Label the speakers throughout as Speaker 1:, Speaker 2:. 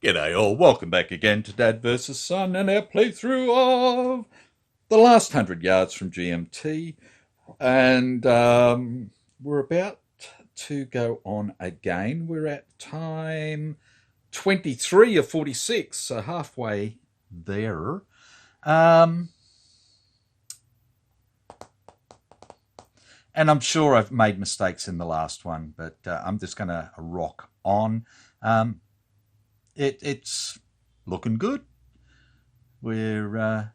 Speaker 1: G'day all, welcome back again to Dad vs Son and our playthrough of The Last 100 Yards from GMT. And we're about to go on again. We're at time 23 of 46, so halfway there. And I'm sure I've made mistakes in the last one, but I'm just going to rock on. It's looking good. We're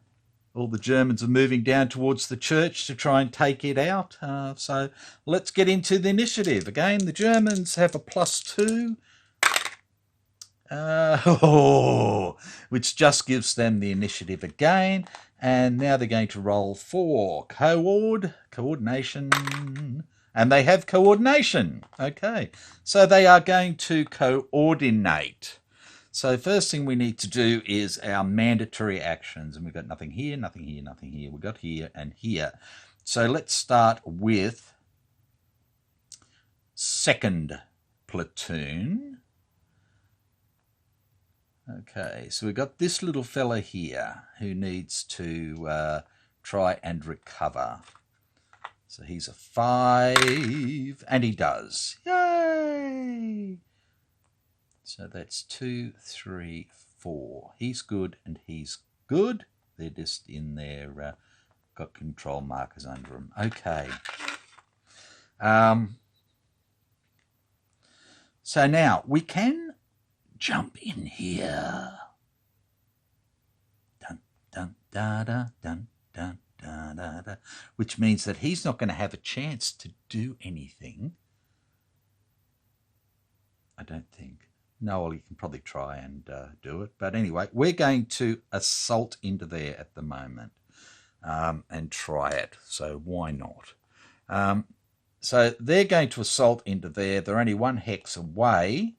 Speaker 1: all the Germans are moving down towards the church to try and take it out. So let's get into the initiative. Again, the Germans have a +2, which just gives them the initiative again. And now they're going to roll for coordination. And they have coordination. Okay, so they are going to coordinate. So first thing we need to do is our mandatory actions. And we've got nothing here, nothing here, nothing here. We've got here and here. So let's start with 2nd platoon. Okay, so we've got this little fella here who needs to try and recover. So he's a 5, and he does. Yay! So that's 2, 3, 4. He's good and he's good. They're just in there, got control markers under them. Okay. So now we can jump in here. Dun, dun, da, da, dun, dun, da, da, da. Which means that he's not going to have a chance to do anything. I don't think. No, well, you can probably try and do it. But anyway, we're going to assault into there at the moment and try it. So why not? So they're going to assault into there. They're only 1 hex away.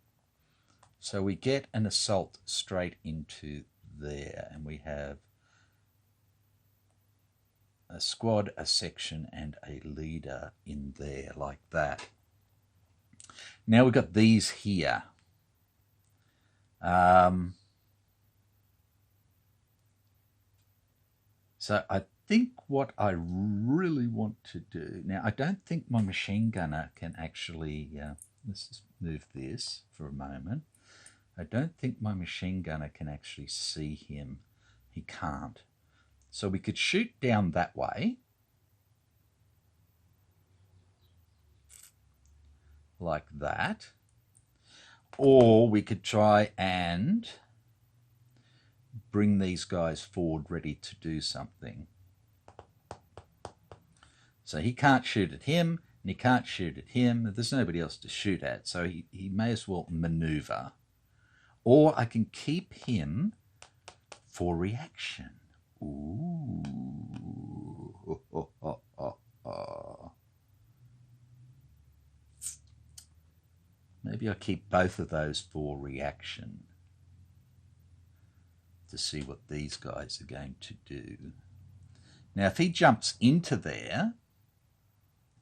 Speaker 1: So we get an assault straight into there. And we have a squad, a section, and a leader in there like that. Now we've got these here. So I think what I really want to do now, I don't think my machine gunner can actually let's just move this for a moment. I don't think my machine gunner can actually see him. He can't. So we could shoot down that way like that. Or we could try and bring these guys forward ready to do something. So he can't shoot at him, and he can't shoot at him. There's nobody else to shoot at, so he may as well maneuver. Or I can keep him for reaction. Ooh. Maybe I'll keep both of those for reaction to see what these guys are going to do. Now, if he jumps into there,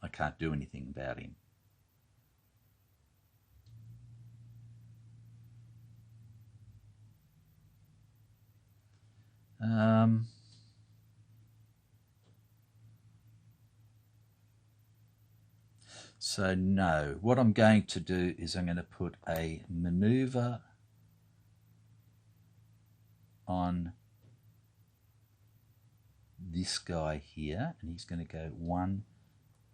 Speaker 1: I can't do anything about him. So no, what I'm going to do is I'm going to put a maneuver on this guy here, and he's going to go 1,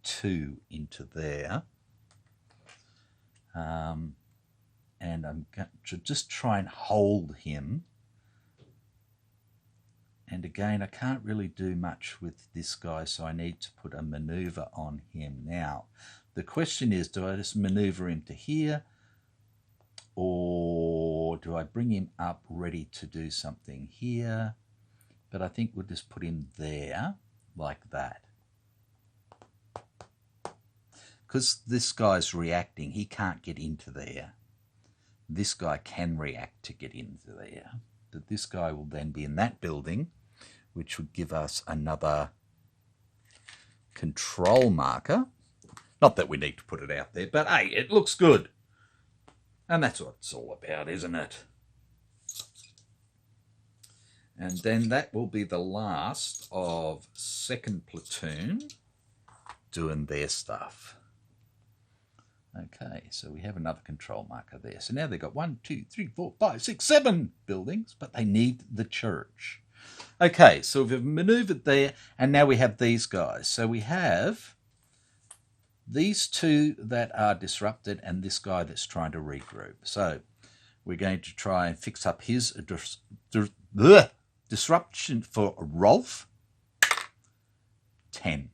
Speaker 1: 2 into there. And I'm going to just try and hold him. And again, I can't really do much with this guy, so I need to put a maneuver on him. Now, the question is, do I just maneuver him to here, or do I bring him up ready to do something here? But I think we'll just put him there, like that. Because this guy's reacting, he can't get into there. this guy can react to get into there. But this guy will then be in that building, which would give us another control marker. Not that we need to put it out there, but hey, it looks good. And that's what it's all about, isn't it? And then that will be the last of second platoon doing their stuff. Okay, so we have another control marker there. So now they've got 1, 2, 3, 4, 5, 6, 7 buildings, but they need the church. Okay, so we've manoeuvred there, and now we have these guys. So we have these two that are disrupted and this guy that's trying to regroup. So we're going to try and fix up his disruption for Rolf. 10.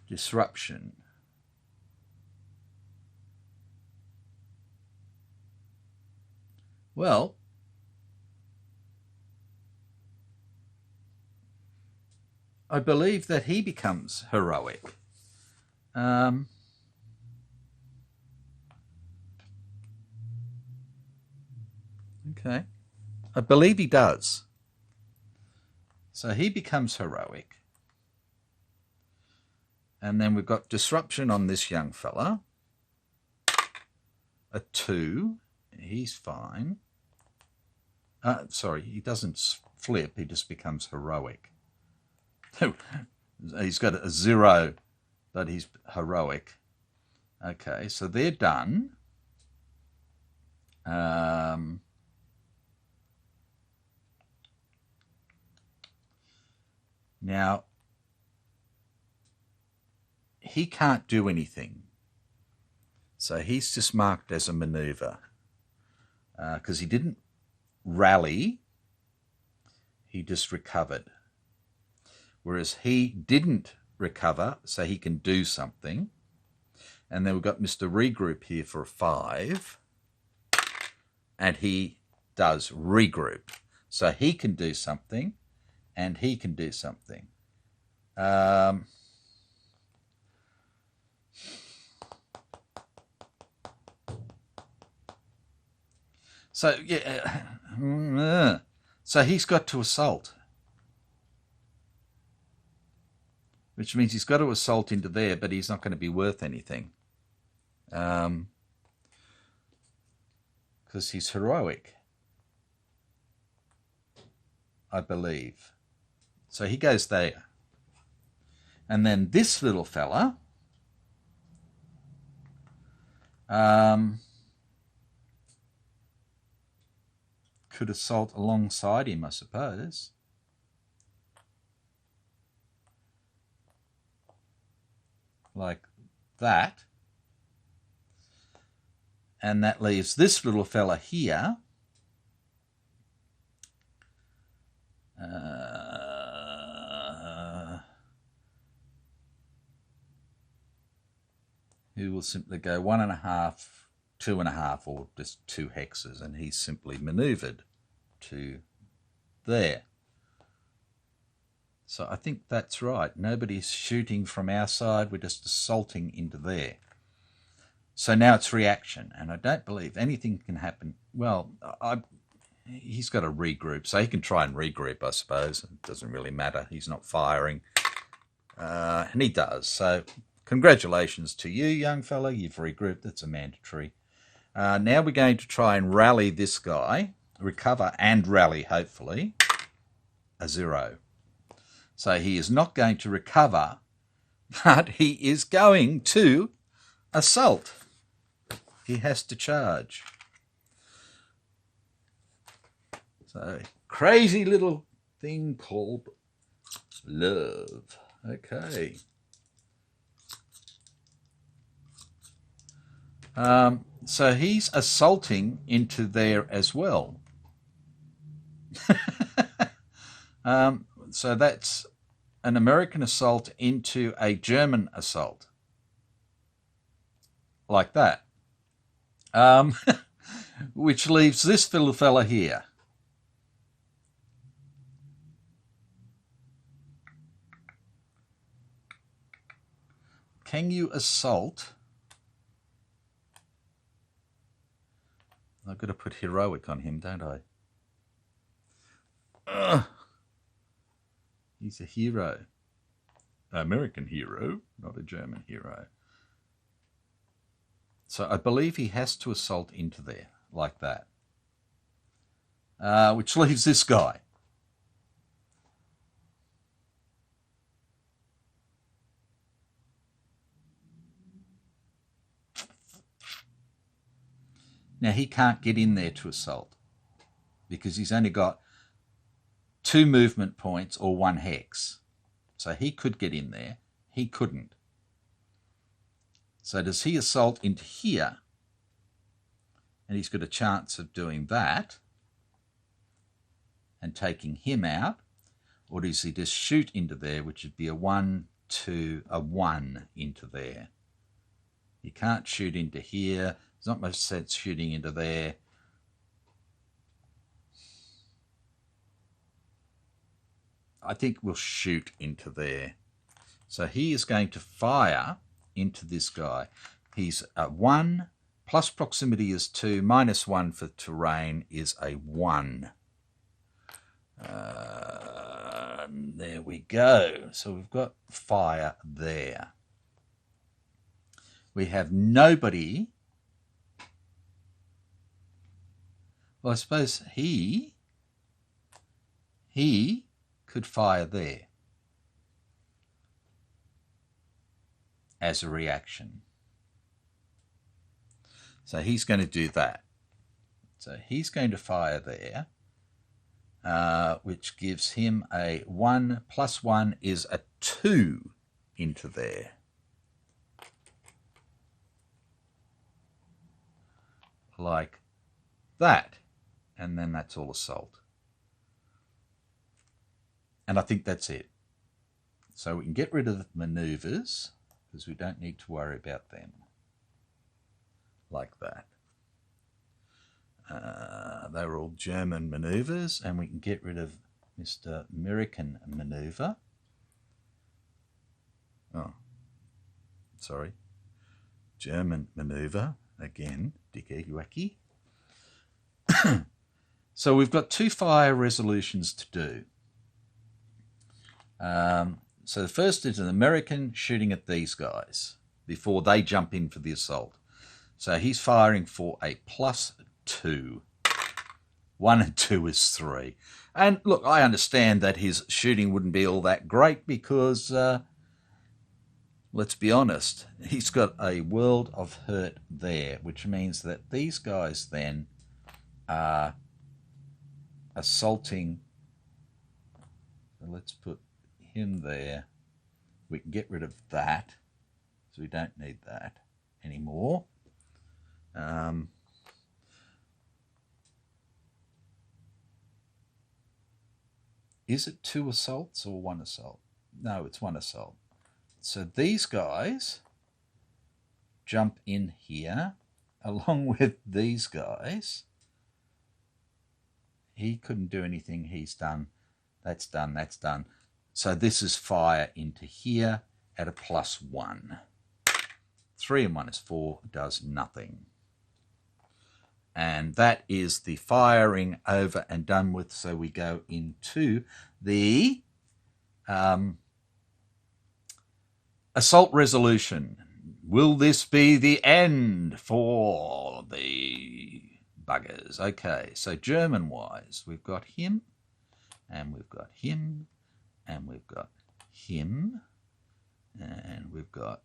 Speaker 1: Disruption. Well, I believe that he becomes heroic. Okay. I believe he does. So he becomes heroic. And then we've got disruption on this young fella. A 2. He's fine. Sorry, he doesn't flip. He just becomes heroic. He's got a 0, but he's heroic. Okay, so they're done. Now, he can't do anything. So he's just marked as a maneuver because he didn't rally. He just recovered. Whereas he didn't recover, so he can do something. And then we've got Mr. Regroup here for a 5. And he does regroup. So he can do something, and he can do something. So, yeah. So he's got to assault. Which means he's got to assault into there, but he's not going to be worth anything. Because he's heroic. I believe. So he goes there. And then this little fella could assault alongside him, I suppose. Like that. And that leaves this little fella here. Who will simply go 1.5, 2.5, or just 2 hexes, and he's simply manoeuvred to there. So I think that's right. Nobody's shooting from our side. We're just assaulting into there. So now it's reaction, and I don't believe anything can happen. Well, he's got to regroup, so he can try and regroup, I suppose. It doesn't really matter. He's not firing, and he does. So congratulations to you, young fella. You've regrouped. That's a mandatory. Now we're going to try and rally this guy, recover and rally, hopefully, a 0. So he is not going to recover, but he is going to assault. He has to charge. So, crazy little thing called love. Okay. So he's assaulting into there as well. So that's an American assault into a German assault. Like that. Which leaves this little fella here. can you assault? I've got to put heroic on him, don't I? He's a hero. American hero, not a German hero. So I believe he has to assault into there, like that. Which leaves this guy. Now, he can't get in there to assault because he's only got 2 movement points or 1 hex. So he could get in there. He couldn't. So does he assault into here? And he's got a chance of doing that and taking him out. Or does he just shoot into there, which would be a 1, 2, a 1 into there? He can't shoot into here. There's not much sense shooting into there. I think we'll shoot into there. So he is going to fire into this guy. He's a 1, plus proximity is 2, minus 1 for terrain is a 1. There we go. So we've got fire there. We have nobody. Well, I suppose he could fire there as a reaction. So he's going to do that. So he's going to fire there, which gives him a 1 plus 1 is a 2 into there. Like that. And then that's all assault. And I think that's it. So we can get rid of the maneuvers because we don't need to worry about them. Like that. They're all German maneuvers, and we can get rid of Mr. American maneuver. Oh, sorry. German maneuver. Again, dicky wacky. So we've got 2 fire resolutions to do. So the first is an American shooting at these guys before they jump in for the assault. So he's firing for a +2. 1 and 2 is 3. And look, I understand that his shooting wouldn't be all that great because, let's be honest, he's got a world of hurt there, which means that these guys then are assaulting. So let's put him there. We can get rid of that, so we don't need that anymore. Is it 2 assaults or 1 assault? No, it's 1 assault. So these guys jump in here along with these guys. He couldn't do anything. He's done. That's done. That's done. So this is fire into here at a +1. 3 and 1 is 4, does nothing. And that is the firing over and done with. So we go into the assault resolution. Will this be the end for the buggers? Okay, so German-wise, we've got him, and we've got him, and we've got him, and we've got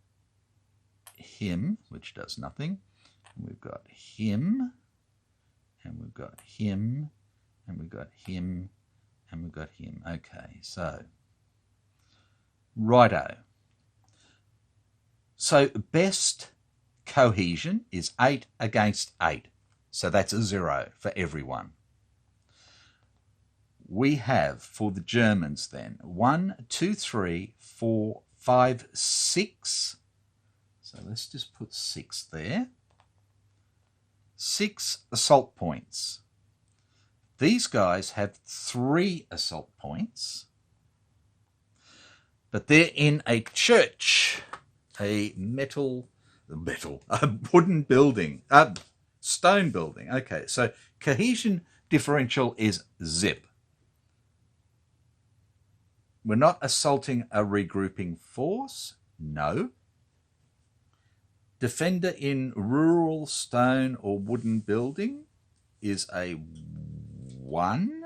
Speaker 1: him, which does nothing, and we've got him, and we've got him, and we've got him, and we've got him. Okay, so, righto. So best cohesion is 8 against 8. So that's a 0 for everyone. We have, for the Germans then, 1, 2, 3, 4, 5, 6. So let's just put 6 there. 6 assault points. These guys have 3 assault points, but they're in a church. a wooden building, stone building. Okay, so cohesion differential is zip. We're not assaulting a regrouping force. No. Defender in rural stone or wooden building is a 1.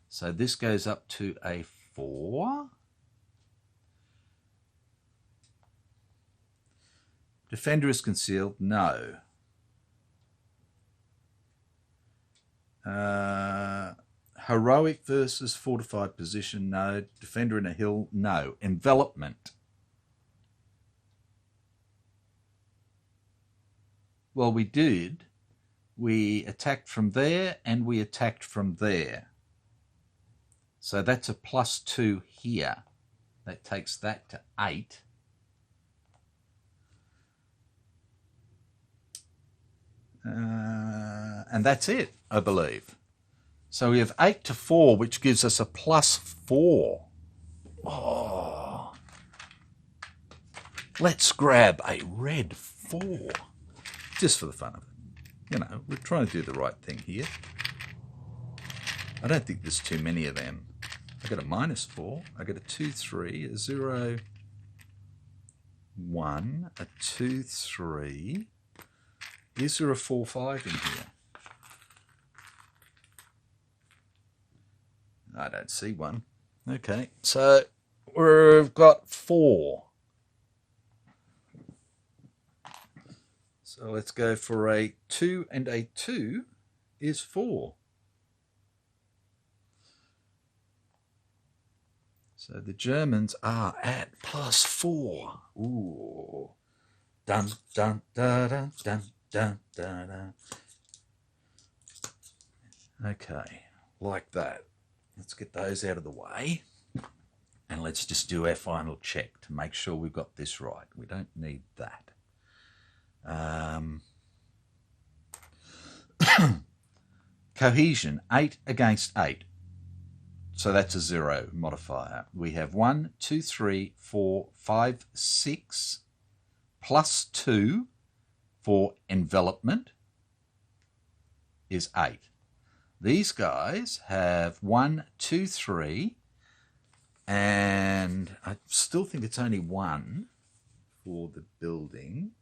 Speaker 1: So this goes up to a 4. Defender is concealed. No. Heroic versus fortified position. No. Defender in a hill. No. Envelopment. Well, we did. We attacked from there and we attacked from there. So that's a +2 here. That takes that to 8. And that's it, I believe. So we have 8 to 4, which gives us a +4. Oh. Let's grab a red 4. Just for the fun of it. You know, we're trying to do the right thing here. I don't think there's too many of them. I got a -4. I got a 2, 3, a 0, 1, a 2, 3. Is there a 4, 5 in here? I don't see one. Okay, so we've got 4. So let's go for a 2, and a 2 is 4. So the Germans are at +4. Ooh. Dun, dun, dun, dun, dun, dun, dun, dun. Okay, like that. Let's get those out of the way. And let's just do our final check to make sure we've got this right. We don't need that. Cohesion, 8 against 8. So that's a 0 modifier. We have 1, 2, 3, 4, 5, 6, +2 for envelopment is 8. These guys have 1, 2, 3, and I still think it's only 1 for the building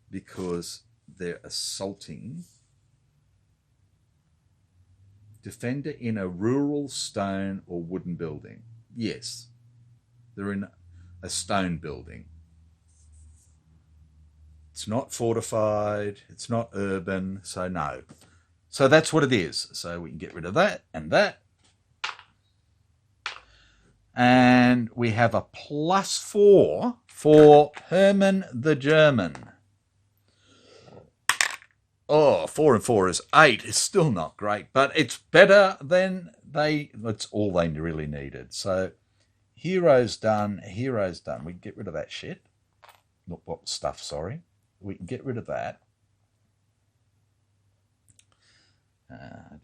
Speaker 1: because they're assaulting. Defender in a rural stone or wooden building. Yes, they're in a stone building. It's not fortified, it's not urban, so no. So that's what it is. So we can get rid of that and that. And we have a +4 for Hermann the German. Oh, 4 and 4 is 8. It's still not great, but it's better than that's all they really needed. So heroes done, heroes done. We can get rid of that shit. Not what stuff, sorry. We can get rid of that.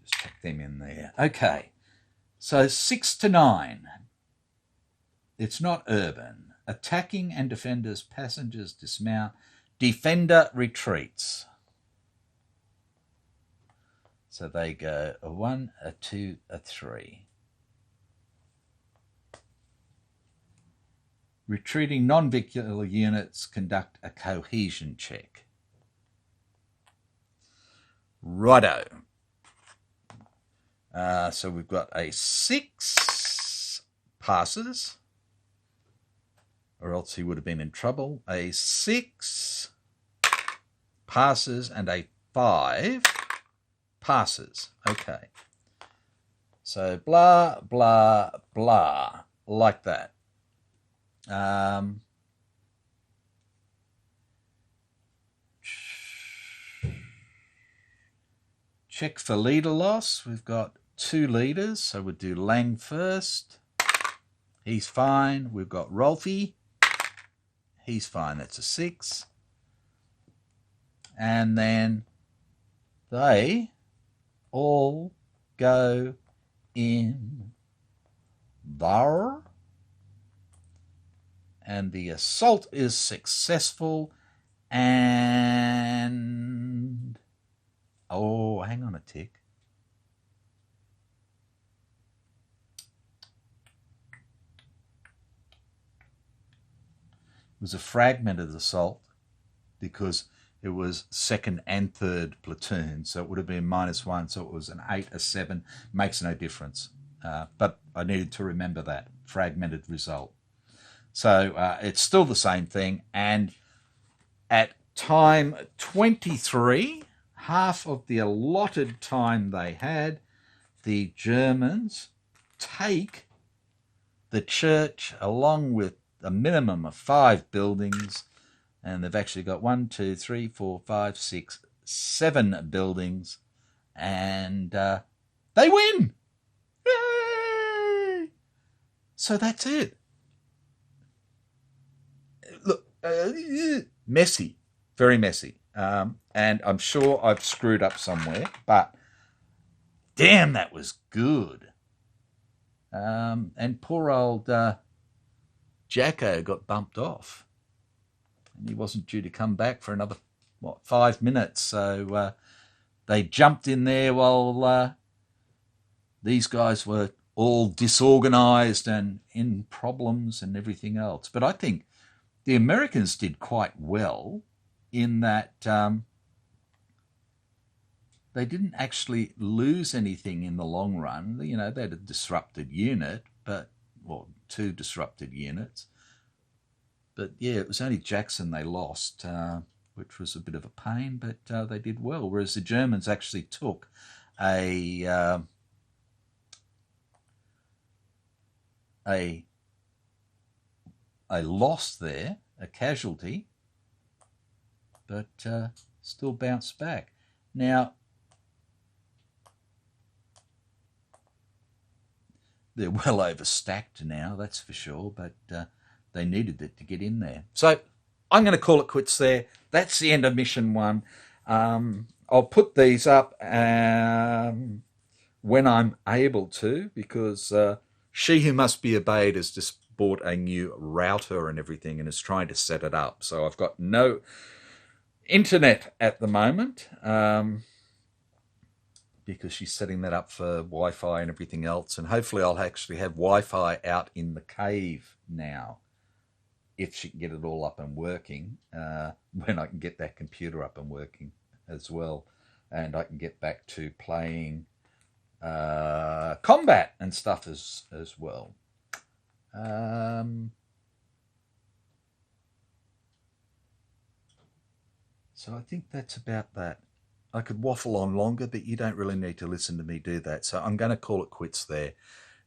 Speaker 1: Just check them in there. Okay, so 6 to 9. It's not urban. Attacking and defenders, passengers dismount. Defender retreats. So they go a 1, a 2, a 3. Retreating non-vehicular units conduct a cohesion check. Righto. So we've got a 6 passes, or else he would have been in trouble. A 6 passes and a 5 passes. Okay. So blah, blah, blah, like that. Check for leader loss. We've got 2 leaders, so we'll do Lang first. He's fine. We've got Rolfie. He's fine. That's a 6. And then they all go in there. And the assault is successful. And... oh, hang on a tick. It was a fragmented assault because it was second and third platoon, so it would have been -1, so it was an 8, a 7, makes no difference. But I needed to remember that, fragmented result. So it's still the same thing, and at time 23, half of the allotted time they had, the Germans take the church along with a minimum of 5 buildings, and they've actually got 1, 2, 3, 4, 5, 6, 7 buildings, and they win. Yay! So that's it. Look, messy, very messy, and I'm sure I've screwed up somewhere, but damn, that was good. And poor old Jacko got bumped off, and he wasn't due to come back for another 5 minutes. So they jumped in there while these guys were all disorganized and in problems and everything else. But I think the Americans did quite well in that they didn't actually lose anything in the long run. You know, they had a disrupted unit, but, well, 2 disrupted units. But, yeah, it was only Jackson they lost, which was a bit of a pain, but they did well, whereas the Germans actually took a loss there, a casualty, but still bounced back. Now, they're well overstacked now, that's for sure, but they needed it to get in there. So I'm going to call it quits there. That's the end of mission 1. I'll put these up when I'm able to, because She Who Must Be Obeyed has just bought a new router and everything and is trying to set it up. So I've got no internet at the moment because she's setting that up for Wi-Fi and everything else. And hopefully I'll actually have Wi-Fi out in the cave now, if she can get it all up and working, when I can get that computer up and working as well. And I can get back to playing combat and stuff as well. So I think that's about that. I could waffle on longer, but you don't really need to listen to me do that. So I'm going to call it quits there.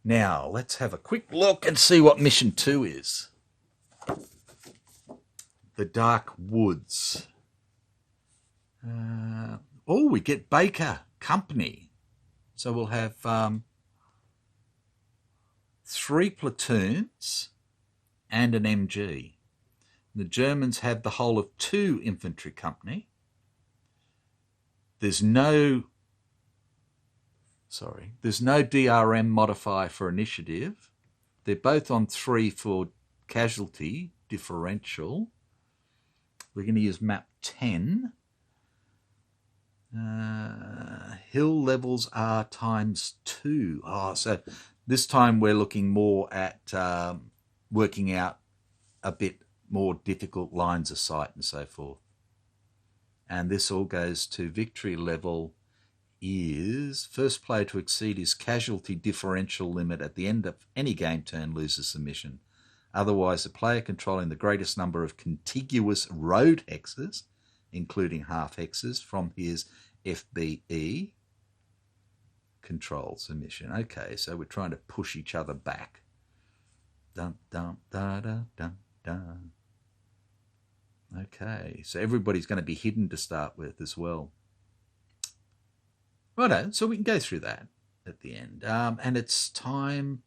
Speaker 1: Now, let's have a quick look and see what mission 2 is. The Dark Woods. We get Baker Company. So we'll have 3 platoons and an MG. The Germans have the whole of 2 infantry company. There's no DRM modifier for initiative. They're both on 3 for casualty differential. We're going to use map 10. Hill levels are ×2. So this time we're looking more at working out a bit more difficult lines of sight and so forth. And this all goes to victory level is first player to exceed his casualty differential limit at the end of any game turn loses the mission. Otherwise, the player controlling the greatest number of contiguous road hexes, including half hexes, from his FBE controls the mission. Okay, so we're trying to push each other back. Dun, dun, da, da, dun, dun. Okay, so everybody's going to be hidden to start with as well. Righto, so we can go through that at the end. And it's time.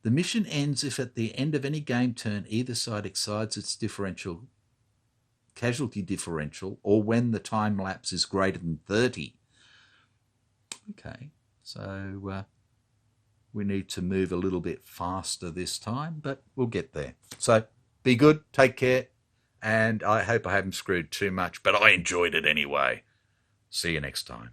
Speaker 1: The mission ends if at the end of any game turn either side exceeds its casualty differential, or when the time lapse is greater than 30. Okay, so We need to move a little bit faster this time, but we'll get there. So be good, take care, and I hope I haven't screwed too much, but I enjoyed it anyway. See you next time.